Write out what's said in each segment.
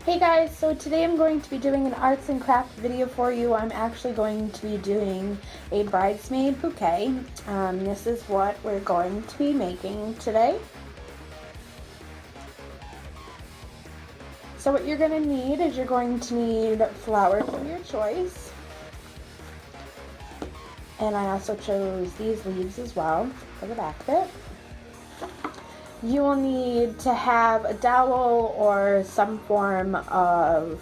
Hey guys, so today I'm going to be doing an arts and crafts video for you. I'm actually going to be doing a bridesmaid bouquet. This is what we're going to be making today. So what you're going to need is you're going to need flowers of your choice. And I also chose these leaves as well for the back of it. You will need to have a dowel or some form of,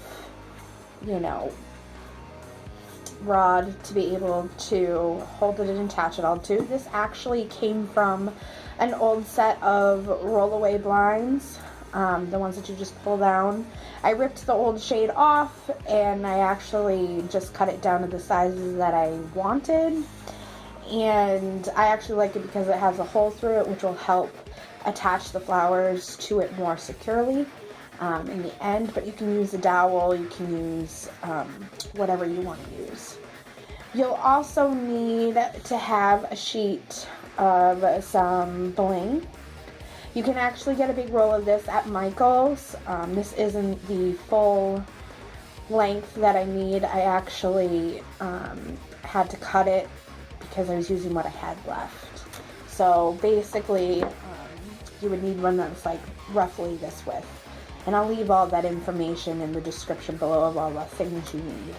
rod to be able to hold it and attach it all to. This actually came from an old set of rollaway blinds, the ones that you just pull down. I ripped the old shade off and I actually just cut it down to the sizes that I wanted. And I actually like it because it has a hole through it, which will help attach the flowers to it more securely in the end. But you can use a dowel, you can use whatever you want to use. You'll also need to have a sheet of some bling. You can actually get a big roll of this at Michael's. This isn't the full length that I need. I actually had to cut it because I was using what I had left. So basically, you would need one that's like roughly this width. And I'll leave all that information in the description below of all the things you need.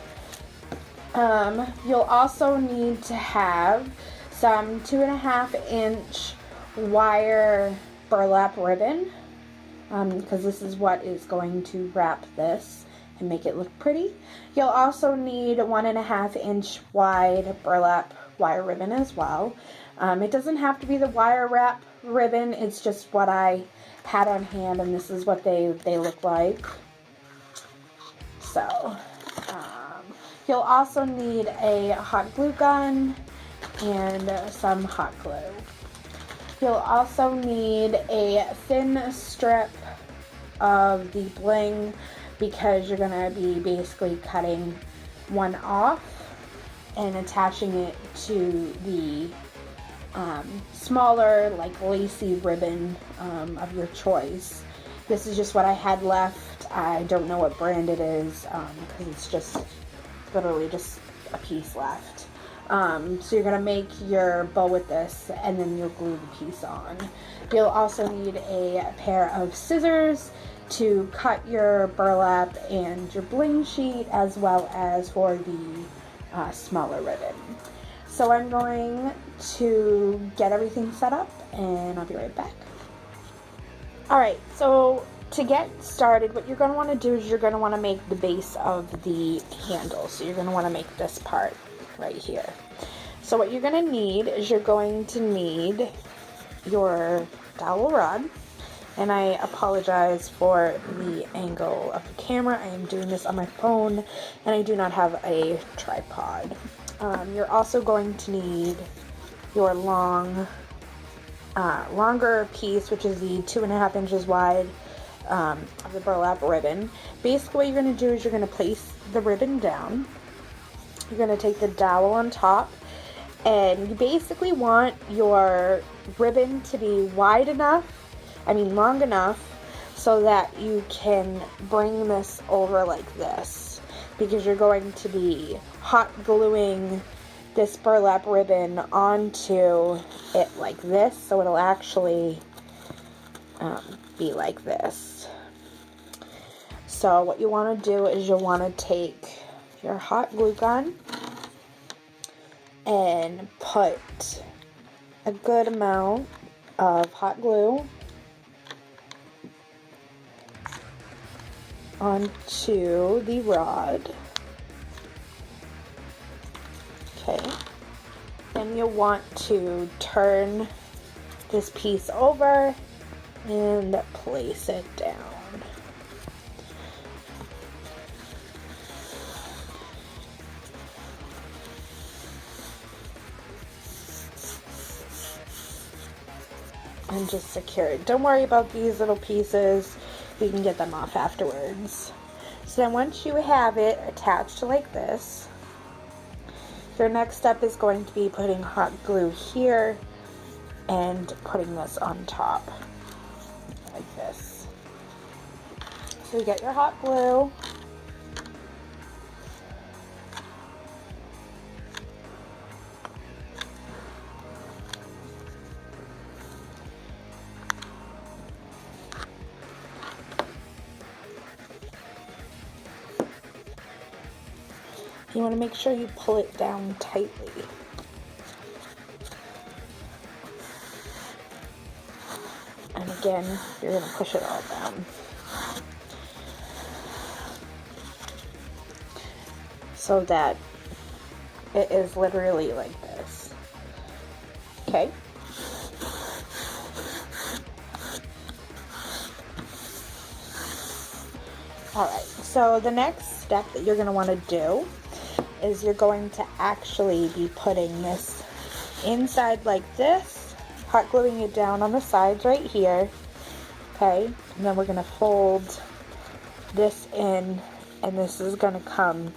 You'll also need to have some 2.5-inch wire burlap ribbon, because this is what is going to wrap this and make it look pretty. You'll also need 1.5-inch wide burlap wire ribbon as well. It doesn't have to be the wire wrap ribbon, it's just what I had on hand, and this is what they look like. So you'll also need a hot glue gun and some hot glue. You'll also need a thin strip of the bling because you're going to be basically cutting one off and attaching it to the smaller, like lacy ribbon of your choice. This is just what I had left. I don't know what brand it is because it's just literally just a piece left. So you're going to make your bow with this and then you'll glue the piece on. You'll also need a pair of scissors to cut your burlap and your bling sheet, as well as for the smaller ribbon. So I'm going to get everything set up and I'll be right back. Alright, so to get started, what you're going to want to do is you're going to want to make the base of the handle. So you're going to want to make this part right here. So what you're going to need is you're going to need your dowel rod. And I apologize for the angle of the camera. I am doing this on my phone and I do not have a tripod. You're also going to need your longer piece, which is the 2.5 inches wide of the burlap ribbon. Basically what you're going to do is you're going to place the ribbon down. You're going to take the dowel on top, and you basically want your ribbon to be long enough so that you can bring this over like this, because you're going to be hot gluing this burlap ribbon onto it like this, so it'll actually be like this. So what you want to do is you'll want to take your hot glue gun and put a good amount of hot glue onto the rod. Okay, then you'll want to turn this piece over and place it down. And just secure it. Don't worry about these little pieces. We can get them off afterwards. So then once you have it attached like this, your next step is going to be putting hot glue here and putting this on top like this. so you get your hot glue. You want to make sure you pull it down tightly. And again, you're going to push it all down. So that it is literally like this. Okay. Alright, so the next step that you're going to want to do is you're going to actually be putting this inside like this, hot gluing it down on the sides right here, okay, and then we're going to fold this in, and this is going to come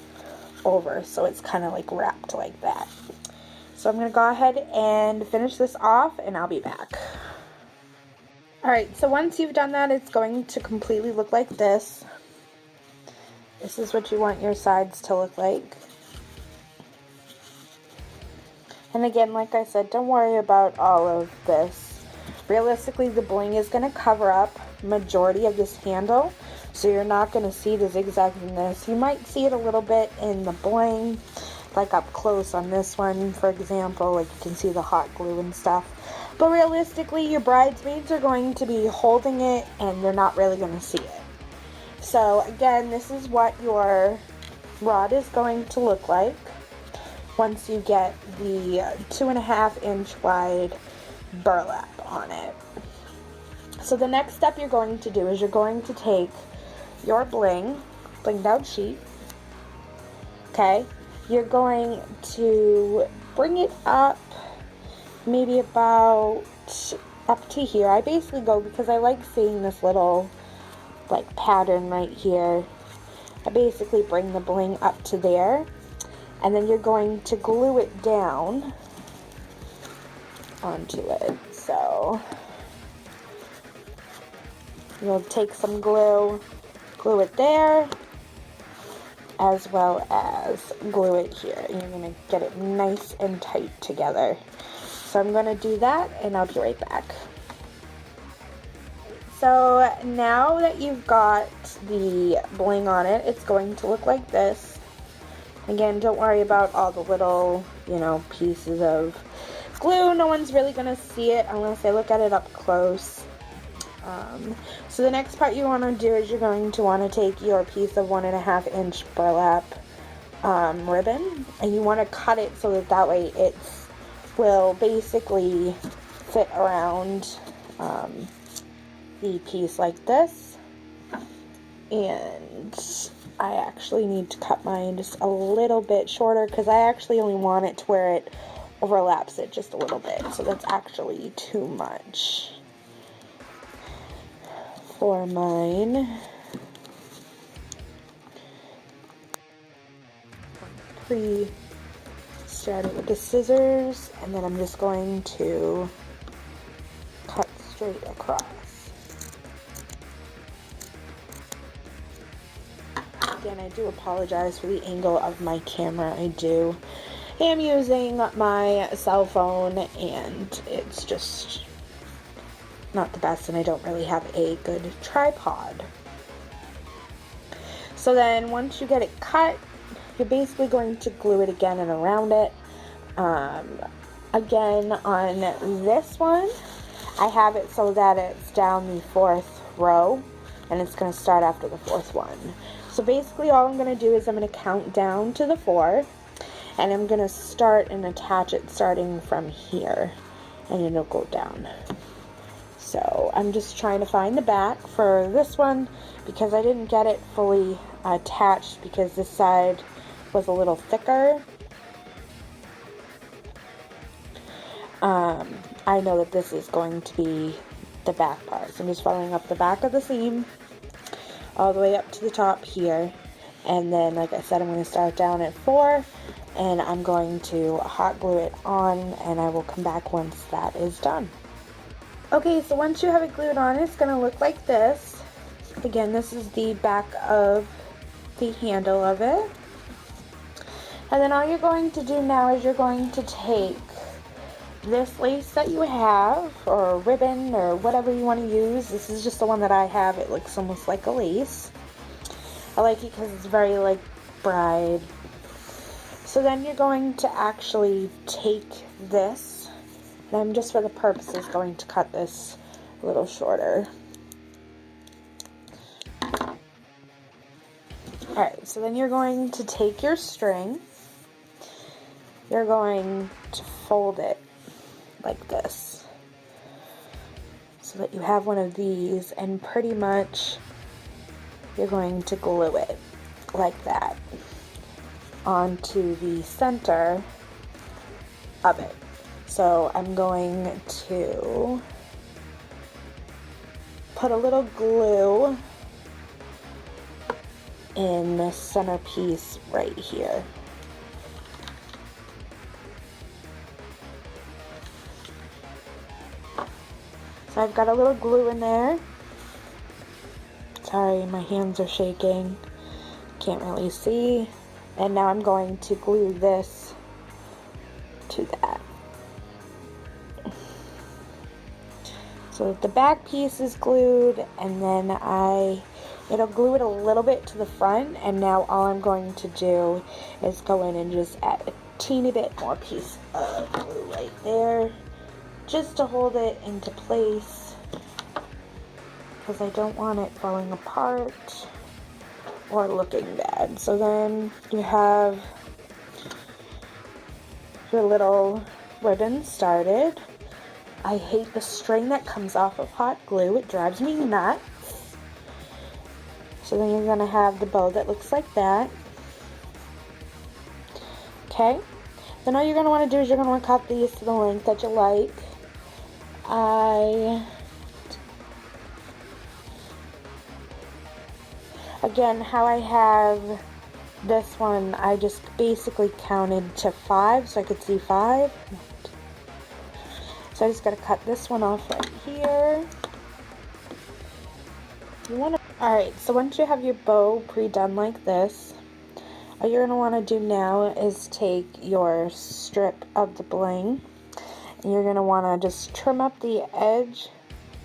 over, so it's kind of like wrapped like that. So I'm going to go ahead and finish this off, and I'll be back. Alright, so once you've done that, it's going to completely look like this. This is what you want your sides to look like. And again, like I said, don't worry about all of this. Realistically, the bling is going to cover up majority of this handle, so you're not going to see the zigzags in this. You might see it a little bit in the bling, like up close on this one, for example, like you can see the hot glue and stuff. But realistically, your bridesmaids are going to be holding it, and they're not really going to see it. So again, this is what your rod is going to look like once you get the 2.5 inch wide burlap on it. So the next step you're going to do is you're going to take your blinged out sheet, okay, you're going to bring it up maybe about up to here. I basically go, because I like seeing this little like pattern right here, I basically bring the bling up to there, and then you're going to glue it down onto it. So you'll take some glue it there, as well as glue it here. And you're going to get it nice and tight together. So I'm going to do that, and I'll be right back. So now that you've got the bling on it, it's going to look like this. Again, don't worry about all the little, pieces of glue. No one's really going to see it unless they look at it up close. So the next part you want to do is you're going to want to take your piece of 1.5 inch burlap ribbon, and you want to cut it so that way it will basically fit around the piece like this. And I actually need to cut mine just a little bit shorter, because I actually only want it to where it overlaps it just a little bit. So that's actually too much for mine. Started with the scissors, and then I'm just going to cut straight across. Again, I do apologize for the angle of my camera. I am using my cell phone, and it's just not the best, and I don't really have a good tripod. So then once you get it cut, you're basically going to glue it again and around it. Again, on this one, I have it so that it's down the 4th row, and it's going to start after the 4th one. So basically all I'm going to do is I'm going to count down to the 4, and I'm going to start and attach it starting from here, and it'll go down. So I'm just trying to find the back for this one, because I didn't get it fully attached because this side was a little thicker. I know that this is going to be the back part, so I'm just following up the back of the seam all the way up to the top here, and then like I said, I'm going to start down at 4, and I'm going to hot glue it on, and I will come back once that is done. Okay, so once you have it glued on, it's going to look like this. Again, this is the back of the handle of it. And then all you're going to do now is you're going to take this lace that you have, or ribbon, or whatever you want to use. This is just the one that I have. It looks almost like a lace. I like it because it's very like bride. So then you're going to actually take this, and I'm just for the purposes going to cut this a little shorter. Alright, so then you're going to take your string, you're going to fold it like this, so that you have one of these, and pretty much you're going to glue it like that onto the center of it. So I'm going to put a little glue in the center piece right here. So I've got a little glue in there. Sorry, my hands are shaking. Can't really see. And now I'm going to glue this to that. So the back piece is glued, and then it'll glue it a little bit to the front, and now all I'm going to do is go in and just add a teeny bit more piece of glue right there, just to hold it into place, because I don't want it falling apart or looking bad. So then you have your little ribbon started. I hate the string that comes off of hot glue. It drives me nuts. So then you're going to have the bow that looks like that. Okay. Then all you're going to want to do is you're going to want to cut these to the length that you like. Again, how I have this one, I just basically counted to 5 so I could see 5. So I just got to cut this one off right here. Alright, so once you have your bow pre-done like this, all you're going to want to do now is take your strip of the bling, and you're going to want to just trim up the edge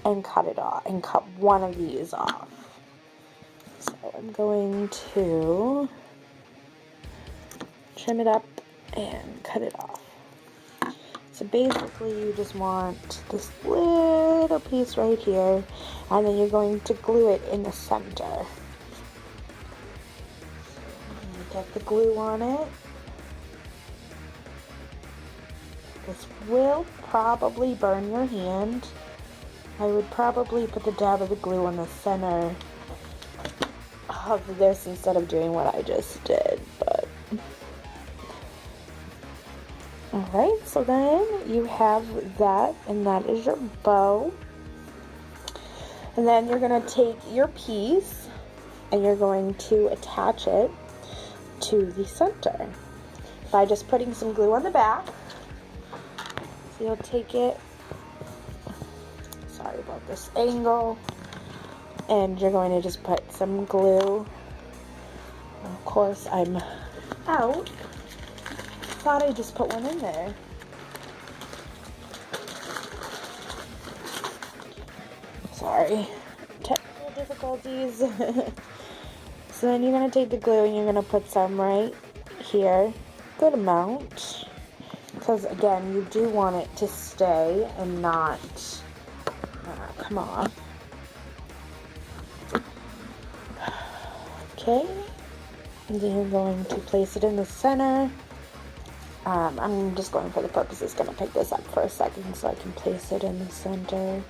and cut it off, and cut one of these off. So I'm going to trim it up and cut it off. So basically you just want this little piece right here, and then you're going to glue it in the center. Get the glue on it. This will probably burn your hand. I would probably put the dab of the glue on the center of this instead of doing what I just did, but alright, so then you have that, and that is your bow. And then you're going to take your piece and you're going to attach it to the center by just putting some glue on the back. So you'll take it, sorry about this angle, and you're going to just put some glue. Of course, I'm out. Thought I just put one in there. Sorry, technical difficulties. So then you're going to take the glue and you're going to put some right here, good amount, because again you do want it to stay and not come off. Okay, and then you're going to place it in the center. I'm just going for the purposes, going to pick this up for a second so I can place it in the center.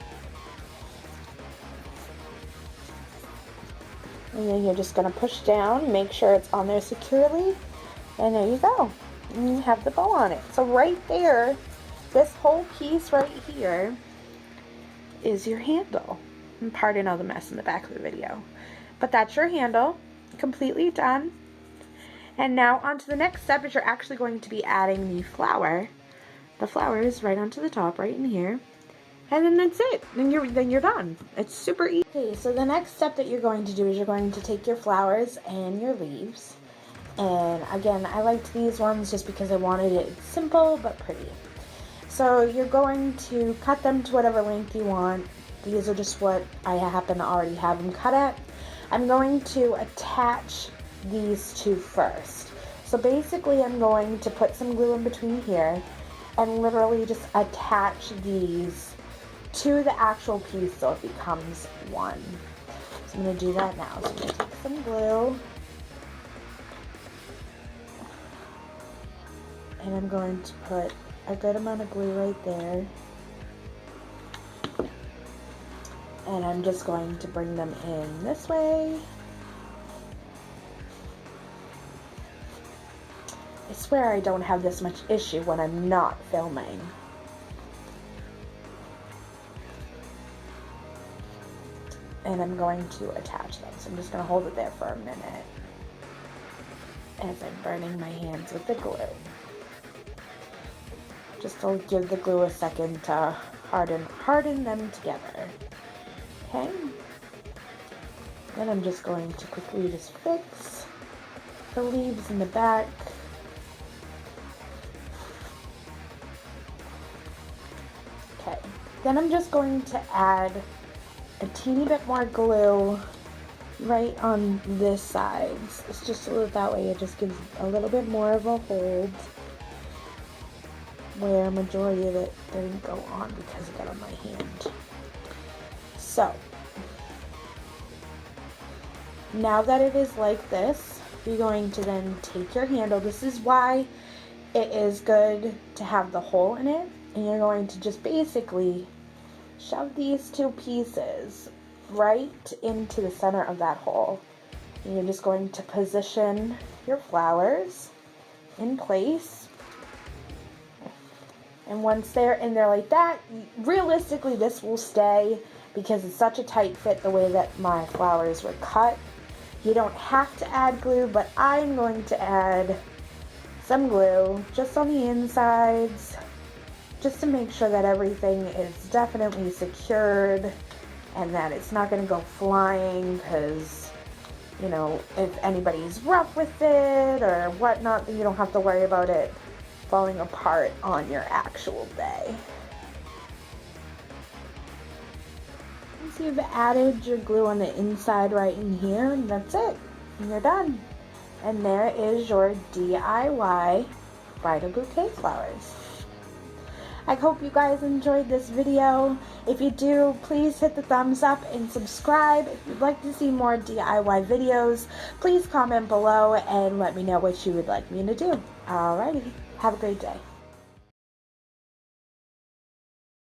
And then you're just going to push down, make sure it's on there securely, and there you go. And you have the bow on it. So right there, this whole piece right here is your handle. And pardon all the mess in the back of the video. But that's your handle, completely done. And now on to the next step is you're actually going to be adding the flower. The flower is right onto the top, right in here. And then that's it. Then you're done. It's super easy. Okay, so the next step that you're going to do is you're going to take your flowers and your leaves. And again, I liked these ones just because I wanted it simple but pretty. So you're going to cut them to whatever length you want. These are just what I happen to already have them cut at. I'm going to attach these two first. So basically I'm going to put some glue in between here and literally just attach these to the actual piece so it becomes one. So I'm going to do that now. So I'm going to take some glue and I'm going to put a good amount of glue right there. And I'm just going to bring them in this way. I swear I don't have this much issue when I'm not filming. And I'm going to attach them. So I'm just going to hold it there for a minute as I'm burning my hands with the glue. Just to give the glue a second to harden them together. Okay. Then I'm just going to quickly just fix the leaves in the back. Okay. Then I'm just going to add a teeny bit more glue right on this side. It's just so that way it just gives a little bit more of a hold where majority of it didn't go on because it got on my hand. So now that it is like this, you're going to then take your handle. This is why it is good to have the hole in it, and you're going to just basically shove these two pieces right into the center of that hole. And you're just going to position your flowers in place. And once they're in there like that, realistically this will stay because it's such a tight fit the way that my flowers were cut. You don't have to add glue, but I'm going to add some glue just on the insides, just to make sure that everything is definitely secured and that it's not going to go flying, because, you know, if anybody's rough with it or whatnot, then you don't have to worry about it falling apart on your actual day. So you've added your glue on the inside right in here, and that's it. And you're done. And there is your DIY bridal bouquet flowers. I hope you guys enjoyed this video. If you do, please hit the thumbs up and subscribe. If you'd like to see more DIY videos, please comment below and let me know what you would like me to do. Alrighty, have a great day.